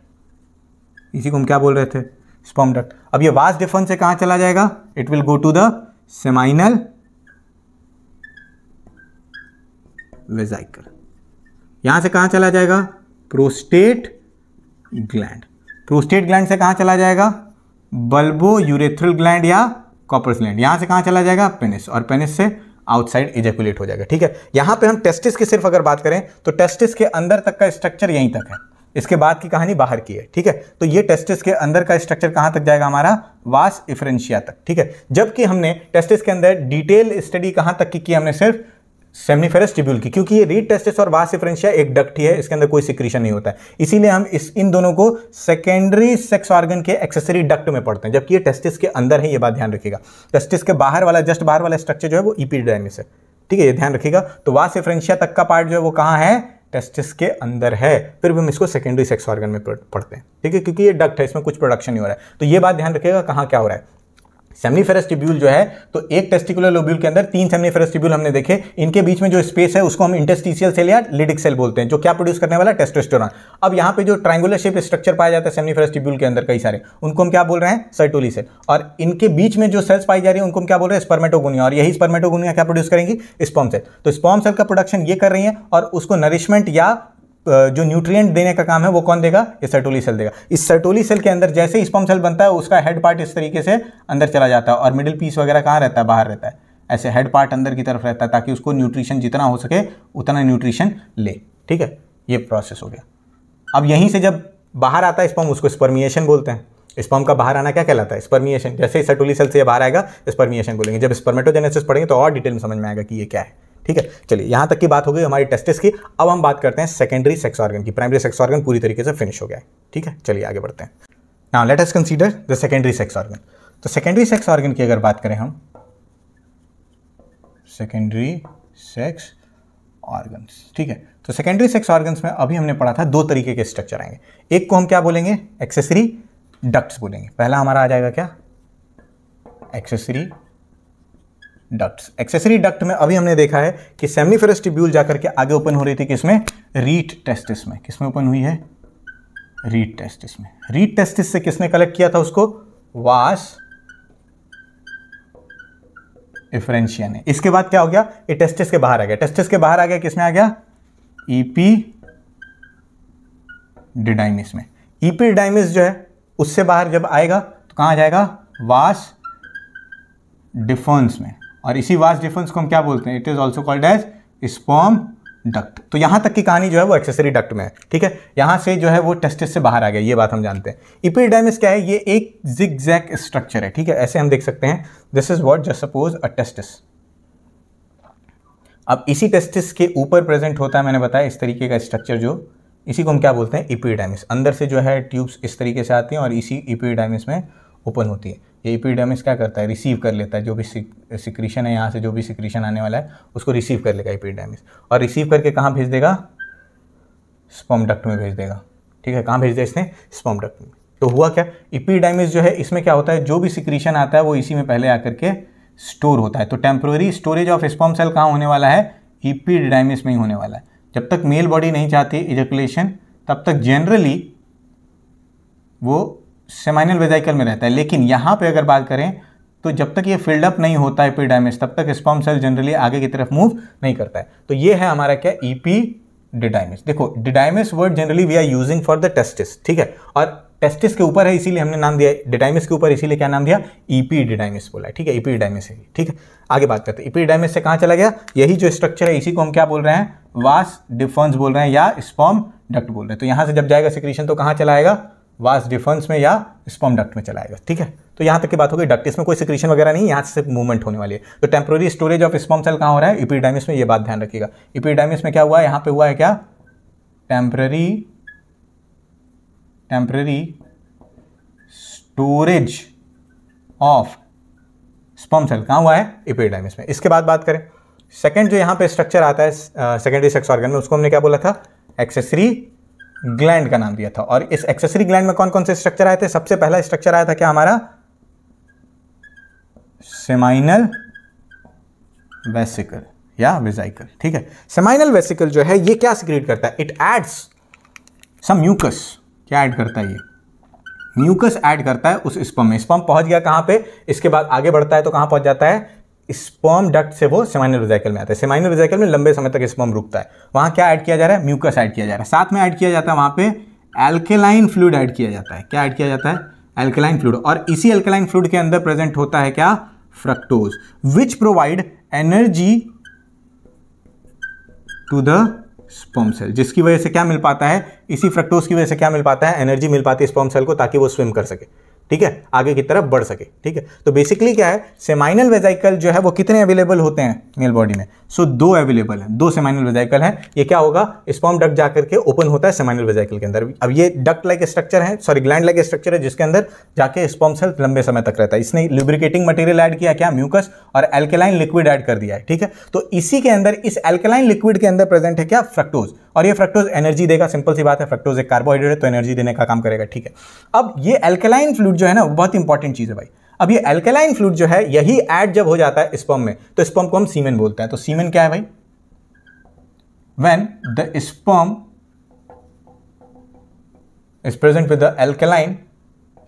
इसी को हम क्या बोल रहे थे, स्पर्म डक्ट। अब ये वास डिफरेंस से कहां चला जाएगा, it will go to the seminal vesicle. यहां से कहां चला जाएगा, प्रोस्टेट ग्लैंड। प्रोस्टेट ग्लैंड से कहां चला जाएगा, बल्बो यूरेथ्रल ग्लैंड या कॉपर्स ग्लैंड। यहां से कहां चला जाएगा, पेनिस। और पेनिस से आउटसाइड इजैकुलेट हो जाएगा। ठीक है, यहां पे हम टेस्टिस की सिर्फ अगर बात करें तो टेस्टिस के अंदर तक का स्ट्रक्चर यहीं तक है, इसके बाद की कहानी बाहर की है। ठीक है, तो ये टेस्टिस के अंदर का स्ट्रक्चर कहां तक जाएगा, हमारा वास इफरेंशिया तक। ठीक है, जबकि हमने टेस्टिस के अंदर डिटेल स्टडी कहां तक की हमने सिर्फ सेमिनिफेरस ट्यूब्यूल की, क्योंकि ये रीट टेस्टिस और वास डिफरेंशिया एक डक्ट ही है, इसके अंदर कोई सिक्रीशन नहीं होता है, इसीलिए हम इन दोनों को सेकेंडरी सेक्स ऑर्गन के एक्सेसरी डक्ट में पढ़ते हैं, जबकि ये टेस्टिस के अंदर है, ये बात ध्यान रखिएगा। टेस्टिस के बाहर वाला, जस्ट बाहर वाला स्ट्रक्चर जो है वो इपीडिडाइमिस है, ठीक है, ये ध्यान रखिएगा। तो वास डिफरेंशिया तक का पार्ट जो है वो कहाँ है, टेस्टिस के अंदर है, फिर भी हम इसको सेकेंडरी सेक्स ऑर्गन में पढ़ते हैं, ठीक है, क्योंकि ये डक्ट है, इसमें कुछ प्रोडक्शन नहीं हो रहा है। तो ये बात ध्यान रखिएगा कहाँ क्या हो रहा है। सेमनीफेरस ट्यूब्यूल जो है, तो एक टेस्टिकुलर लोब्यूल के अंदर 3 सेमनीफेरस ट्यूब्यूल हमने देखे, इनके बीच में जो स्पेस है उसको हम इंटरस्टिशियल सेल या लिडिक सेल बोलते हैं, जो क्या प्रोड्यूस करने वाला, टेस्टोस्टेरोन। अब यहाँ पे जो ट्रायंगुलर शेप स्ट्रक्चर पाया जाता है सेमनीफेरस ट्यूब्यूल के अंदर कई सारे, उनको हम क्या बोल रहे हैं, सर्टोली सेल। और इनके बीच में जो सेल्स पाई जा रही है उनको हम क्या बोल रहे हैं, स्पर्मेटोगोनिया। और यही स्पर्मेटोगोनिया क्या प्रोड्यूस करेंगी, स्पर्म सेल। तो स्पर्म सेल का प्रोडक्शन ये कर रही है और उसको नरिशमेंट या जो न्यूट्रिएंट देने का काम है वो कौन देगा, ये सर्टोली सेल देगा। इस सर्टोली सेल के अंदर जैसे ही स्पर्म सेल बनता है उसका हेड पार्ट इस तरीके से अंदर चला जाता है और मिडिल पीस वगैरह कहाँ रहता है, बाहर रहता है। ऐसे हेड पार्ट अंदर की तरफ रहता है ताकि उसको न्यूट्रिशन जितना हो सके उतना न्यूट्रिशन ले। ठीक है, ये प्रोसेस हो गया। अब यहीं से जब बाहर आता है स्पर्म, उसको स्पर्मिएशन बोलते हैं। स्पर्म का बाहर आना क्या कहलाता है, स्पर्मिएशन। जैसे ही सर्टोली सेल से बाहर आएगा स्पर्मिएशन बोलेंगे। जब स्पर्मेटोजेनेसिस पढ़ेंगे तो और डिटेल में समझ में आएगा कि ये क्या है। ठीक है, चलिए यहाँ तक की बात हो गई हमारी टेस्टिस की। अब हम बात करते हैं सेकेंडरी सेक्स ऑर्गन की। प्राइमरी सेक्स ऑर्गन पूरी तरीके से फिनिश हो गया है। ठीक है, चलिए आगे बढ़ते हैं। Now let us consider the secondary sex organ. तो सेकेंडरी सेक्स ऑर्गन की अगर बात करें हम, सेकेंडरी सेक्स ऑर्गन्स, ठीक है, तो सेकेंडरी सेक्स ऑर्गन्स में अभी हमने पढ़ा था 2 तरीके के स्ट्रक्चर आएंगे। एक को हम क्या बोलेंगे, एक्सेसरी डक्ट्स बोलेंगे। पहला हमारा आ जाएगा क्या, एक्सेसरी डक्ट्स। एक्सेसरी डक्ट में अभी हमने देखा है कि सेमनीफेरस ट्यूब्यूल जाकर के आगे ओपन हो रही थी किसमें, रीट टेस्टिस में। किसमें ओपन हुई है, रीट टेस्टिस में। रीट टेस्टिस से किसने कलेक्ट किया था उसको, वास इफ्रेंशिया ने। इसके बाद क्या हो गया, ये टेस्टिस के बाहर आ गया। टेस्टिस के बाहर आ गया, किसमें आ गया, इपीडिडाइमिस में। इपीडिडाइमिस जो है उससे बाहर जब आएगा तो कहां आ जाएगा, वास डिफरेंस में। और इसी वास डिफरेंस को हम क्या बोलते हैं, it is also called as sperm duct. तो यहां तक की कहानी जो है वो एक्सेसरी डक्ट में है। ठीक है, यहां से जो है वो टेस्टिस से बाहर आ गया, ये बात हम जानते हैं। इपीडिडाइमिस क्या है, ये एक जिगजैग स्ट्रक्चर है। ठीक है, ऐसे हम देख सकते हैं, this is what, just suppose a testis. अब इसी टेस्टिस के ऊपर प्रेजेंट होता है, मैंने बताया इस तरीके का स्ट्रक्चर, जो इसी को हम क्या बोलते हैं, इपीडिडाइमिस। अंदर से जो है ट्यूब्स इस तरीके से आती हैं और इसी इपीडिडाइमिस में ओपन होती है। ये इपीडिडाइमिस क्या करता है, रिसीव कर लेता है जो भी सिक्रीशन है, यहाँ से जो भी सिक्रीशन आने वाला है उसको रिसीव कर लेगा इपीडिडाइमिस, और रिसीव करके कहाँ भेज देगा, स्पर्म डक्ट में भेज देगा। ठीक है, कहाँ भेज दिया इसने, स्पर्म डक्ट में। तो हुआ क्या, इपीडिडाइमिस जो है इसमें क्या होता है, जो भी सिक्रीशन आता है वो इसी में पहले आकर के स्टोर होता है। तो temporary storage of sperm cell कहाँ होने वाला है, इपीडिडाइमिस में ही होने वाला है। जब तक मेल बॉडी नहीं चाहती इजैकुलेशन, तब तक जनरली वो सेमाइनल वेजाइकल में रहता है। लेकिन यहाँ पे अगर बात करें तो जब तक ये फिल्ड अप नहीं होता है इपीडिडाइमिस, तब तक स्पर्म सेल जनरली आगे की तरफ मूव नहीं करता है। तो ये है हमारा क्या, इपीडिडाइमिस। देखो, didymis word generally we are using for the testis. ठीक है, और टेस्टिस के ऊपर है इसीलिए हमने नाम दिया, डिडाइमिस के ऊपर इसीलिए क्या नाम दिया, इपीडिडाइमिस बोला है। ठीक है, इपीडिडाइमिस है। ठीक है, आगे बात करते हैं। इपीडिडाइमिस से कहाँ चला गया, यही जो स्ट्रक्चर है इसी को हम क्या बोल रहे हैं, वास डिफरेंस बोल रहे हैं या स्पर्म डक्ट बोल रहे हैं। तो यहाँ से जब जाएगा सिक्रीशन तो कहाँ चला आएगा, वास डिफरेंस में या स्पर्म डक्ट में चला आएगा। ठीक है, तो यहाँ तक की बात हो गई। डक्ट, इसमें कोई सिक्रीशन वगैरह नहीं, यहाँ से सिर्फ मूवमेंट होने वाली है। तो temporary storage of sperm cell कहाँ हो रहा है, इपीडिडाइमिस में। ये बात ध्यान रखिएगा। इपीडिडाइमिस में क्या हुआ है, यहाँ पे हुआ है क्या, temporary storage of sperm cell कहाँ हुआ है, इपीडिडाइमिस में। इसके बाद बात करें सेकंड जो यहाँ पे स्ट्रक्चर आता है सेकेंडरी सेक्स ऑर्गन में, उसको हमने क्या बोला था, एक्सेसरी ग्लैंड का नाम दिया था। और इस एक्सेसरी ग्लैंड में कौन कौन से स्ट्रक्चर आए थे, सबसे पहला स्ट्रक्चर आया था क्या हमारा, सेमाइनल वेसिकल या वेजाइकल। ठीक है, सेमाइनल वेसिकल जो है ये क्या सिक्रीट करता है, इट एड्स सम म्यूकस। क्या ऐड करता है, ये म्यूकस ऐड करता है उस स्पर्म में। स्पर्म पहुंच गया कहां पे, इसके बाद आगे बढ़ता है तो कहां पहुंच जाता है, स्पर्म डक्ट से वो सेमाइनल वेजाइकल में आता है। सेमाइनल वेजाइकल में लंबे समय तक स्पर्म रुकता है। वहां क्या ऐड किया जा रहा है, म्यूकस ऐड किया जा रहा है। साथ में ऐड किया जाता है वहां पे एल्केलाइन फ्लूइड ऐड किया जाता है। क्या ऐड किया जाता है, एल्केलाइन फ्लूइड। और इसी एल्केलाइन फ्लूइड के अंदर प्रेजेंट होता है क्या, fructose, which provide energy to the sperm cell, जिसकी वजह से क्या मिल पाता है, इसी फ्रक्टोज की वजह से क्या मिल पाता है, एनर्जी मिल पाती है स्पर्म सेल को ताकि वो स्विम कर सके। ठीक है, आगे की तरफ बढ़ सके। ठीक है, तो बेसिकली क्या है, सेमाइनल वेजाइकल जो है वो कितने अवेलेबल होते हैं मेल बॉडी में, सो 2 अवेलेबल हैं, 2 सेमाइनल वेजाइकल हैं। ये क्या होगा, स्पर्म डक्ट जाकर के ओपन होता है सेमाइनल वेजाइकल के अंदर। अब ये डक्ट लाइक स्ट्रक्चर है, सॉरी ग्लैंड लाइक स्ट्रक्चर है, जिसके अंदर जाके स्पर्म सेल लंबे समय तक रहता है। इसने लुब्रिकेटिंग मटेरियल ऐड किया क्या, म्यूकस, और एल्केलाइन लिक्विड ऐड कर दिया है। ठीक है, तो इसी के अंदर, इस एल्केलाइन लिक्विड के अंदर प्रेजेंट है क्या, फ्रक्टोज। और ये फ्रक्टोज एनर्जी देगा, सिंपल सी बात है, फ्रक्टोज एक कार्बोहाइड्रेट है तो एनर्जी देने का काम करेगा। ठीक है, अब ये एल्केलाइन फ्लूइड जो है ना बहुत इंपॉर्टेंट चीज है भाई। अब ये एल्केलाइन फ्लूइड जो है यही ऐड जब हो जाता है स्पर्म में, तो स्पर्म को हम सीमेन बोलते हैं। तो सीमेन क्या है भाई? When the sperm is present with the alkaline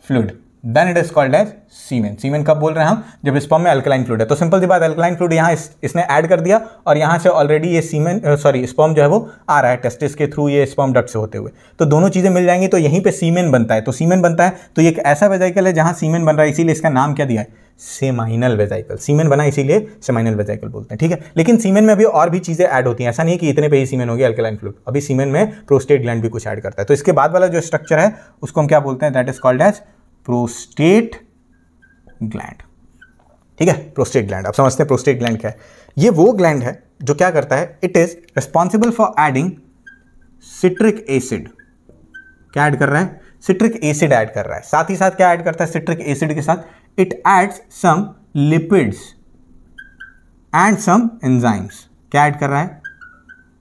fluid then it is called as semen. Semen कब बोल रहे हैं हम? जब स्पर्म में अल्कलाइन फ्लूइड है। तो सिंपल सी बात, अल्कलाइन फ्लूइड यहाँ इसने ऐड कर दिया और यहाँ से ऑलरेडी ये स्पर्म जो है वो आ रहा है टेस्टिस के थ्रू, ये स्पर्म डक्ट से होते हुए, तो दोनों चीजें मिल जाएंगी, तो यहीं पे सीमेन बनता है। तो सीमेन बनता है तो ये एक ऐसा वेजाइकल है जहां सीमेन बन रहा है, इसीलिए इसका नाम क्या दिया है? सेमाइनल वेजाइकल। सीमेन बना इसीलिए सेमाइनल वेजाइकल बोलते हैं, ठीक है। लेकिन सीमेन में अभी और भी चीजें ऐड होती हैं, ऐसा नहीं है कि इतने पे ही सीमेन हो गया अल्कलाइन फ्लूइड, अभी सीमेन में प्रोस्टेट ग्लैंड भी कुछ ऐड करता है। तो इसके बाद वाला जो स्ट्रक्चर है उसको हम क्या बोलते हैं? That is called as prostate gland, ठीक है। प्रोस्टेट ग्लैंड, आप समझते हैं प्रोस्टेट ग्लैंड क्या है? ये वो ग्लैंड है जो क्या करता है? It is responsible for adding citric acid. क्या ऐड कर रहा है? सिट्रिक एसिड ऐड कर रहा है। साथ ही साथ क्या ऐड करता है सिट्रिक एसिड के साथ? It adds some lipids and some enzymes. क्या ऐड कर रहा है?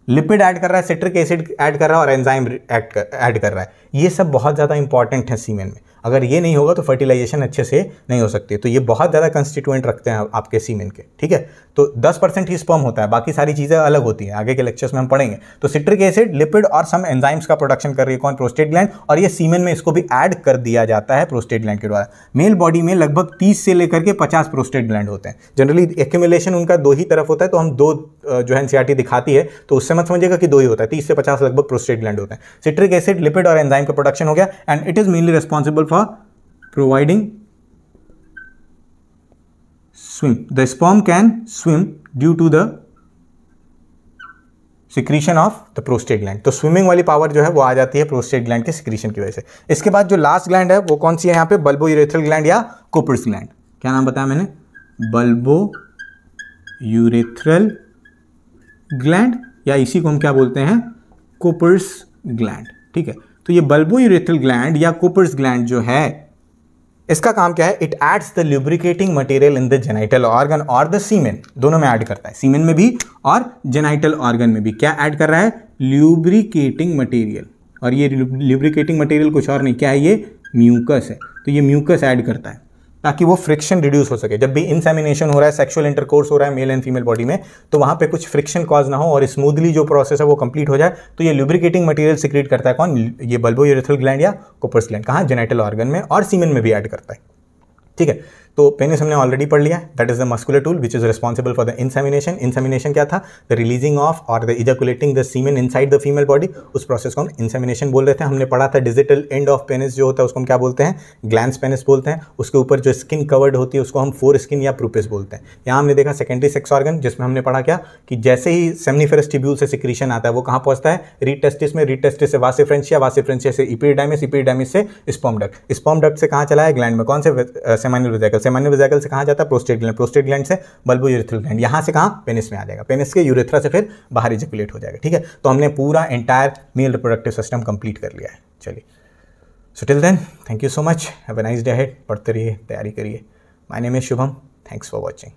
लिपिड ऐड कर रहा है, सिट्रिक एसिड ऐड कर रहा है और एंजाइम ऐड कर रहा है। ये सब बहुत ज़्यादा इंपॉर्टेंट है सीमेन में। अगर ये नहीं होगा तो फर्टिलाइजेशन अच्छे से नहीं हो सकती। तो ये बहुत ज़्यादा कंस्टिट्यूएंट रखते हैं आपके सीमेन के, ठीक है। तो 10% ही स्पर्म होता है, बाकी सारी चीज़ें अलग होती हैं, आगे के लेक्चर्स में हम पढ़ेंगे। तो सिट्रिक एसिड, लिपिड और सम एंजाइम्स का प्रोडक्शन कर रही है कौन? Prostate gland. और ये सीमेन में इसको भी ऐड कर दिया जाता है प्रोस्टेट ग्लैंड के द्वारा। मेल बॉडी में लगभग 30 से लेकर के 50 प्रोस्टेट ग्लैंड होते हैं। जनरली एक्यूमुलेशन उनका दो ही तरफ होता है, तो हम दो जो है एनसीईआरटी दिखाती है तो उससे मत समझिएगा कि दो ही होता है, 30 से 50 लगभग प्रोस्टेट ग्लैंड होते हैं। सिट्रिक एसिड, लिपिड और एंजाइम का प्रोडक्शन हो गया and it is mainly responsible for providing swim. The sperm can swim due to the secretion of the prostate gland. तो स्विमिंग वाली पावर जो है वो आ जाती है प्रोस्टेट ग्लैंड के सिक्रीशन की वजह से। इसके बाद जो लास्ट ग्लैंड है वो कौन सी है यहाँ पे? बल्बो यूरेथ्रल ग्लैंड या कोपर्स ग्लैंड। क्या नाम बताया मैंने? बल्बो यूरेथ्रल ग्लैंड, या इसी को हम क्या बोलते हैं? कोपर्स ग्लैंड, ठीक है। तो ये बल्बो यूरेथ्रल ग्लैंड या कोपर्स ग्लैंड जो है, इसका काम क्या है? It adds the lubricating material in the genital organ और द सीमेन। दोनों में ऐड करता है, सीमेन में भी और जेनाइटल ऑर्गन में भी। क्या ऐड कर रहा है? Lubricating material. और ये ल्यूब्रिकेटिंग मटेरियल कुछ और नहीं, क्या है? ये म्यूकस है। तो ये म्यूकस ऐड करता है ताकि वो फ्रिक्शन रिड्यूस हो सके। जब भी इंसेमिनेशन हो रहा है, सेक्सुअल इंटरकोर्स हो रहा है मेल एंड फीमेल बॉडी में, तो वहाँ पे कुछ फ्रिक्शन कॉज ना हो और स्मूथली जो प्रोसेस है वो कंप्लीट हो जाए। तो ये लुब्रिकेटिंग मटेरियल सिक्रेट करता है कौन? ये बल्बो यूरेथ्रल ग्लैंड या कोपर्स ग्लैंड। कहाँ? जेनाइटल ऑर्गन में और सीमेन में भी ऐड करता है, ठीक है। तो पेनिस हमने ऑलरेडी पढ़ लिया। That is the muscular tool which is responsible for the insemination. Insemination क्या था? द रिलीजिंग ऑफ और the ejaculating the semen inside the female body. उस प्रोसेस को हम इंसेमिनेशन बोल रहे थे। हमने पढ़ा था डिजिटल एंड ऑफ पेनिस जो होता है उसको हम क्या बोलते हैं? ग्लैंस पेनिस बोलते हैं। उसके ऊपर जो स्किन कवर्ड होती है उसको हम फोर स्किन या प्रूपिस बोलते हैं। यहाँ हमने देखा सेकेंडरी सेक्स ऑर्गन, जिसमें हमने पढ़ा क्या कि जैसे ही सेमनीफेरस ट्यूब्यूल से सिक्रीशन आता है वो कहाँ पहुँचता है? रीड टेस्टिस में, रीड टेस्टिस से वास डिफरेंशिया, वास डिफरेंशिया से एपिडिडाइमिस, एपिडिडाइमिस से स्पर्म डक्ट, स्पर्म डक्ट से कहाँ चला है? ग्लैंड में। कौन से? Seminal vesicle. सेमाइनल वेसिकल से कहाँ जाता है? Prostate gland. प्रोस्टेट ग्लैंड से बल्बो यूरेथ्रल ग्लैंड। यहाँ से कहाँ? पेनिस में आ जाएगा। पेनिस के यूरेथ्रा से फिर बाहर इजैकुलेट हो जाएगा, ठीक है। तो हमने पूरा entire male reproductive system complete कर लिया है। चलिए, so till then thank you so much, have a nice day ahead. पढ़ते रहिए, तैयारी करिए। My name is Shubham, thanks for watching.